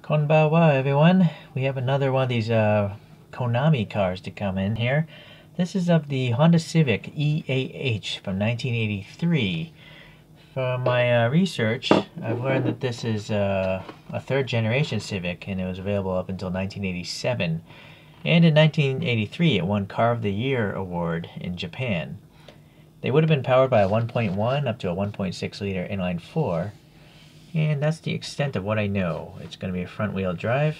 Konbawa, everyone. We have another one of these Konami cars to come in here. This is of the Honda Civic EAH from 1983. From my research, I've learned that this is a third generation Civic, and it was available up until 1987. And in 1983, it won Car of the Year award in Japan. They would have been powered by a 1.1 up to a 1.6 liter inline 4. And that's the extent of what I know. It's going to be a front wheel drive.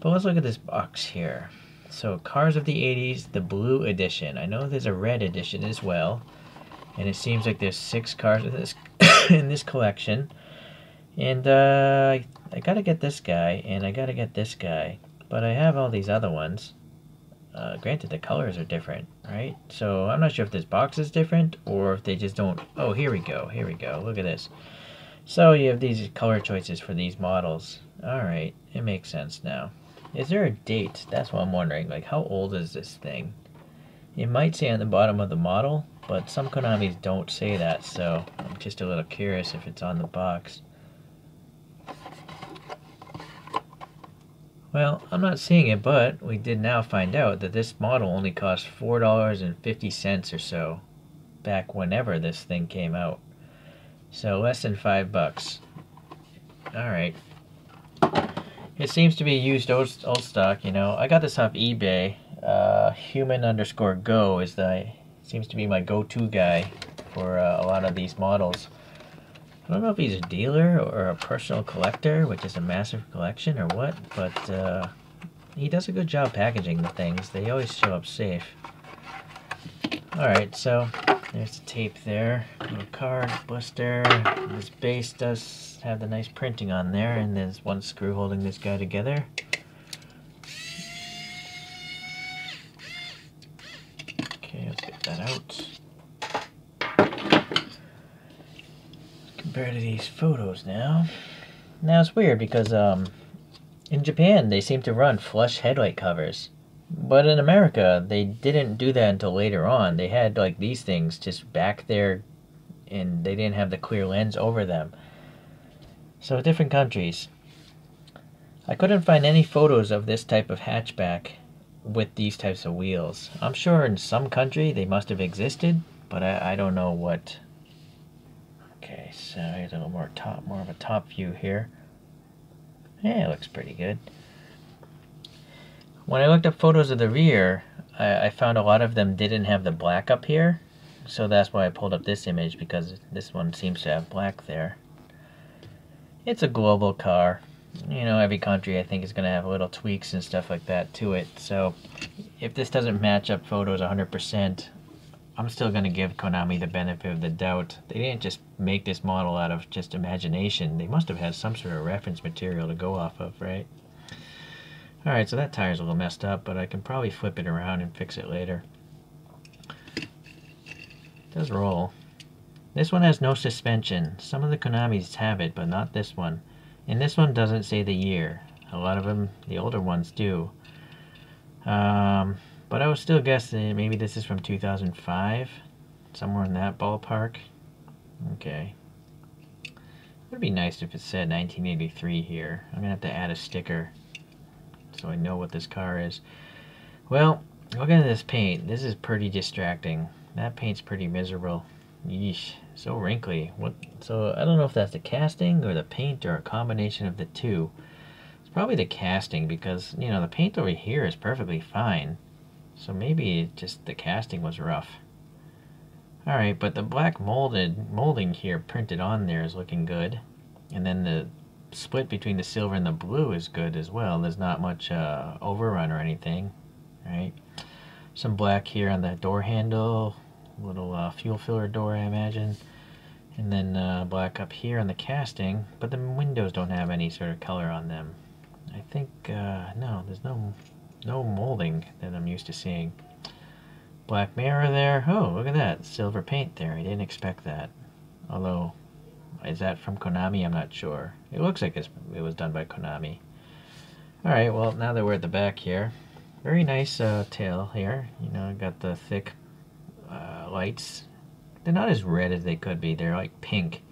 But let's look at this box here. So, Cars of the 80s, the blue edition. I know there's a red edition as well. And it seems like there's 6 cars in this, in this collection. And I gotta get this guy, and I gotta get this guy. But I have all these other ones. Granted, the colors are different, right? So, I'm not sure if this box is different, or if they just don't... Oh, here we go, here we go. Look at this. So you have these color choices for these models. Alright, it makes sense now. Is there a date? That's what I'm wondering. Like, how old is this thing? It might say on the bottom of the model, but some Konamis don't say that, so I'm just a little curious if it's on the box. Well, I'm not seeing it, but we did now find out that this model only cost $4.50 or so back whenever this thing came out. So less than $5. Alright. It seems to be used old stock, you know. I got this off eBay. Human_go is seems to be my go-to guy for a lot of these models. I don't know if he's a dealer or a personal collector, which is a massive collection or what, but he does a good job packaging the things. They always show up safe. Alright, so there's the tape there, little card, blister. This base does have the nice printing on there, and there's one screw holding this guy together. Okay, let's get that out. Compared to these photos now. Now it's weird because in Japan they seem to run flush headlight covers. But in America, they didn't do that until later on. They had like these things just back there, and they didn't have the clear lens over them. So different countries. I couldn't find any photos of this type of hatchback with these types of wheels. I'm sure in some country they must have existed, but I don't know what. Okay, so here's a little more of a top view here. Yeah, it looks pretty good. When I looked up photos of the rear, I found a lot of them didn't have the black up here. So that's why I pulled up this image, because this one seems to have black there. It's a global car. You know, every country I think is going to have little tweaks and stuff like that to it. So if this doesn't match up photos 100%, I'm still going to give Konami the benefit of the doubt. They didn't just make this model out of just imagination. They must have had some sort of reference material to go off of, right? Alright, so that tire's a little messed up, but I can probably flip it around and fix it later. It does roll. This one has no suspension. Some of the Konamis have it, but not this one. And this one doesn't say the year. A lot of them, the older ones, do. But I would still guess that maybe this is from 2005. Somewhere in that ballpark. Okay. It would be nice if it said 1983 here. I'm going to have to add a sticker so I know what this car is. Well, look at this paint. This is pretty distracting. That paint's pretty miserable. Yeesh, so wrinkly. So I don't know if that's the casting or the paint or a combination of the two. It's probably the casting, because, you know, the paint over here is perfectly fine. So maybe just the casting was rough. Alright, but the black molding here printed on there is looking good. And then the split between the silver and the blue is good as well. There's not much overrun or anything, right? Some black here on the door handle, little fuel filler door, I imagine, and then black up here on the casting. But the windows don't have any sort of color on them. I think no, there's no molding that I'm used to seeing. Black mirror there. Oh, look at that, silver paint there. I didn't expect that. Although, is that from Konami? I'm not sure. It looks like it was done by Konami. Alright, well, now that we're at the back here, very nice tail here. You know, got the thick lights. They're not as red as they could be. They're like pink.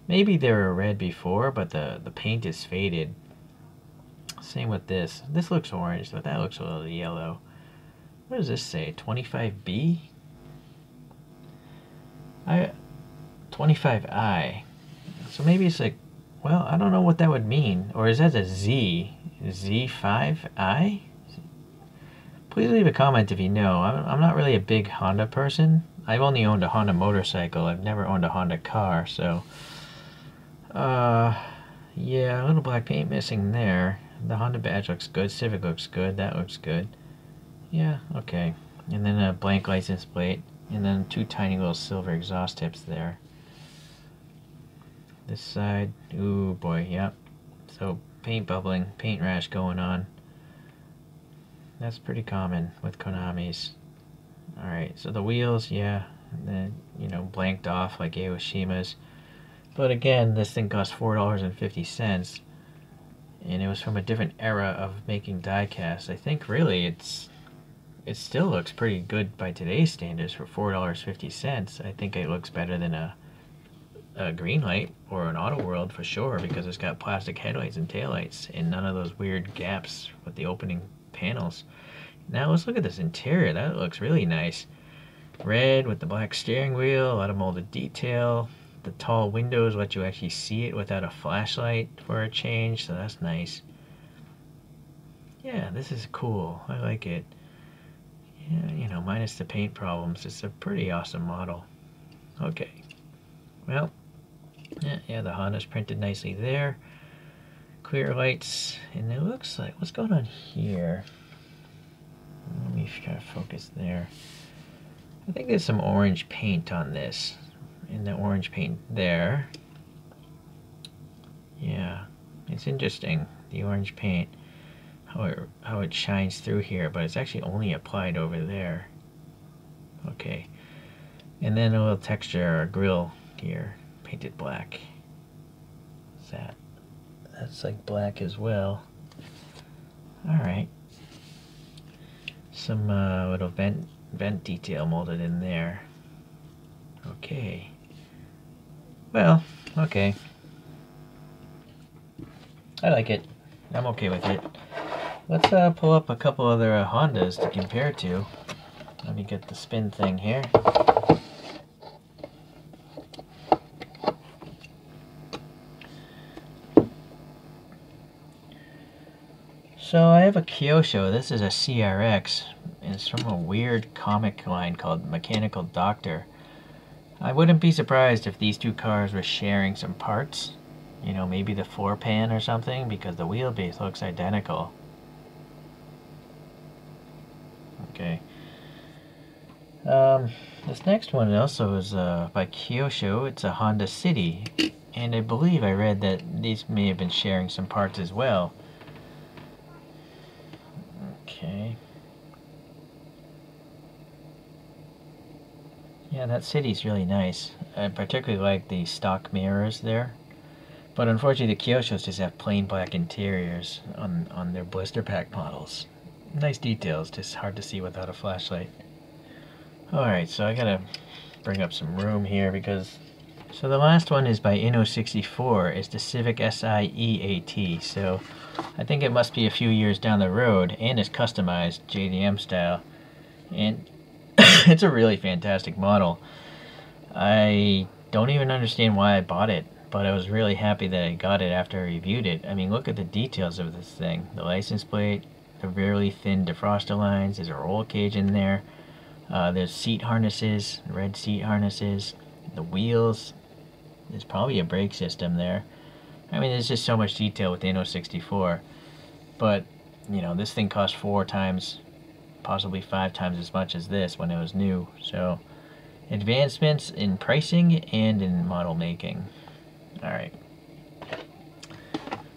Maybe they were red before, but the paint is faded. Same with this. This looks orange, but that looks a little yellow. What does this say? 25B? 25I. So maybe it's like, well, I don't know what that would mean. Or is that a Z? Z5I? Please leave a comment if you know. I'm not really a big Honda person. I've only owned a Honda motorcycle. I've never owned a Honda car, so... yeah, a little black paint missing there. The Honda badge looks good. Civic looks good. That looks good. Yeah, okay. And then a blank license plate. And then 2 tiny little silver exhaust tips there. This side, ooh boy, yep. So paint bubbling, paint rash going on. That's pretty common with Konami's. Alright, so the wheels, yeah, then, you know, blanked off like Awashima's. But again, this thing cost $4.50, and it was from a different era of making diecast. I think really it still looks pretty good by today's standards for $4.50. I think it looks better than a Greenlight or an Auto World for sure, because it's got plastic headlights and taillights and none of those weird gaps with the opening panels. Now let's look at this interior. That looks really nice. Red with the black steering wheel, a lot of molded detail. The tall windows let you actually see it without a flashlight for a change, so that's nice. Yeah, this is cool. I like it. Yeah, you know, minus the paint problems, it's a pretty awesome model. Okay. Well, yeah, the Honda's printed nicely there. Clear lights, and it looks like, what's going on here? Let me try to focus there. I think there's some orange paint on this, and the orange paint there. Yeah, it's interesting, the orange paint, how it shines through here, but it's actually only applied over there. Okay, and then a little texture or grill here, painted black. What's that? That's like black as well. Alright. Some little vent detail molded in there. Okay. Well, okay. I like it. I'm okay with it. Let's pull up a couple other Hondas to compare to. Let me get the spin thing here. So I have a Kyosho. This is a CRX. And it's from a weird comic line called Mechanical Doctor. I wouldn't be surprised if these two cars were sharing some parts. You know, maybe the floor pan or something, because the wheelbase looks identical. Okay. This next one also is by Kyosho. It's a Honda City. And I believe I read that these may have been sharing some parts as well. Okay. Yeah, that city's really nice. I particularly like the stock mirrors there. But unfortunately the Kyoshos just have plain black interiors on their blister pack models. Nice details, just hard to see without a flashlight. Alright, so I gotta bring up some room here because... So the last one is by Inno64. It's the Civic SI-EAT. So I think it must be a few years down the road, and it's customized JDM style. And it's a really fantastic model. I don't even understand why I bought it, but I was really happy that I got it after I reviewed it. I mean, look at the details of this thing. The license plate, the really thin defroster lines, there's a roll cage in there. There's seat harnesses, red seat harnesses, the wheels. There's probably a brake system there. I mean, there's just so much detail with the Inno64. But, you know, this thing cost 4 times, possibly 5 times as much as this when it was new. So, advancements in pricing and in model making. Alright.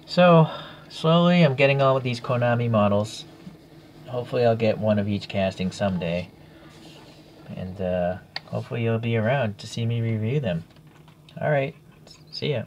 So, slowly I'm getting on with these Konami models. Hopefully I'll get one of each casting someday. And hopefully you'll be around to see me review them. Alright, see ya.